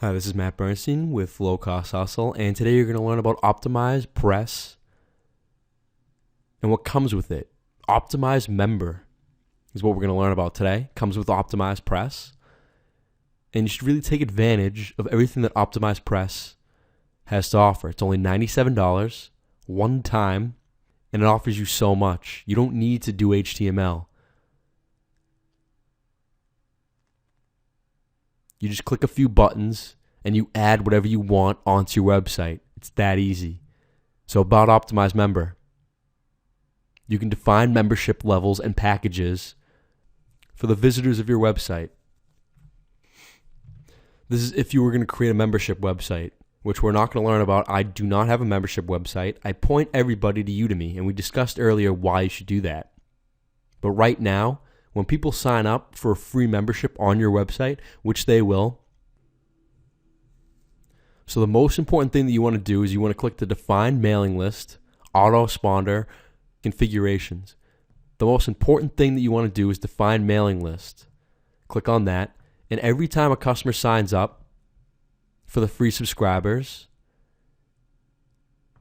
Hi, this is Matt Bernstein with Low Cost Hustle, and today you're going to learn about OptimizePress and what comes with it. OptimizeMember is what we're going to learn about today. Comes with OptimizePress, and you should really take advantage of everything that OptimizePress has to offer. It's only $97, one time, and it offers you so much. You don't need to do HTML. You just click a few buttons and you add whatever you want onto your website. It's that easy. So about OptimizeMember, you can define membership levels and packages for the visitors of your website. This is if you were going to create a membership website, which we're not going to learn about. I do not have a membership website. I point everybody to Udemy, and we discussed earlier why you should do that. But right now, when people sign up for a free membership on your website, which they will, so the most important thing that you want to do is you want to click the Define Mailing List, Autoresponder, Configurations. The most important thing that you want to do is Define Mailing List. Click on that, and every time a customer signs up for the free subscribers,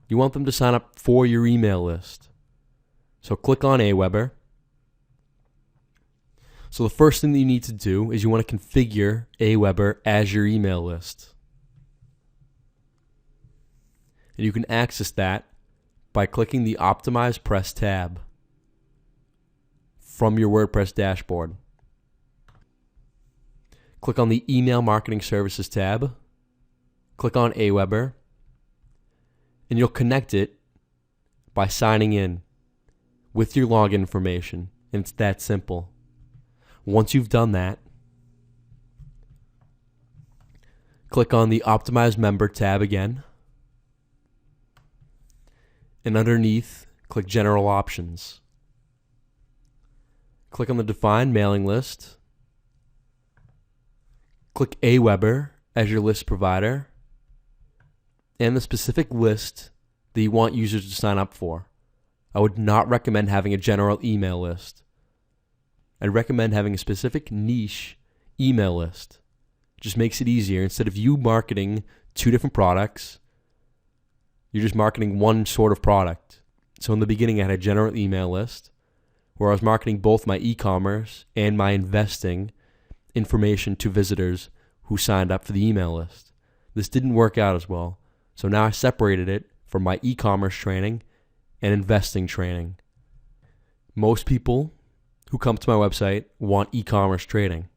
you want them to sign up for your email list. So click on Aweber. So the first thing that you need to do is you want to configure Aweber as your email list. And you can access that by clicking the OptimizePress tab from your WordPress dashboard. Click on the Email Marketing Services tab. Click on Aweber. And you'll connect it by signing in with your login information. And it's that simple. Once you've done that, click on the OptimizeMember tab again. And underneath, click General Options. Click on the Define Mailing List. Click Aweber as your list provider and the specific list that you want users to sign up for. I would not recommend having a general email list. I'd recommend having a specific niche email list. It just makes it easier. Instead of you marketing two different products, you're just marketing one sort of product. So in the beginning, I had a general email list where I was marketing both my e-commerce and my investing information to visitors who signed up for the email list. This didn't work out as well. So now I separated it from my e-commerce training and investing training. Most people who come to my website want e-commerce trading.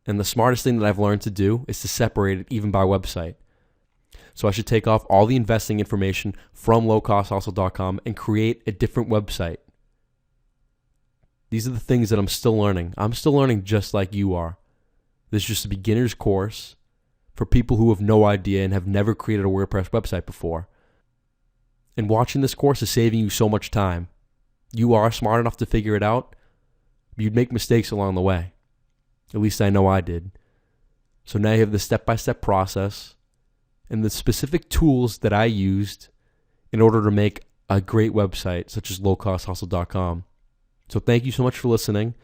And the smartest thing that I've learned to do is to separate it even by website. So I should take off all the investing information from lowcosthustle.com and create a different website. These are the things that I'm still learning. I'm still learning just like you are. This is just a beginner's course for people who have no idea and have never created a WordPress website before. And watching this course is saving you so much time. You are smart enough to figure it out, but you'd make mistakes along the way. At least I know I did. So now you have the step-by-step process and the specific tools that I used in order to make a great website such as lowcosthustle.com. So thank you so much for listening.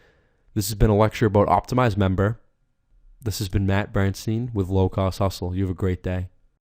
This has been a lecture about OptimizeMember. This has been Matt Bernstein with Low Cost Hustle. You have a great day.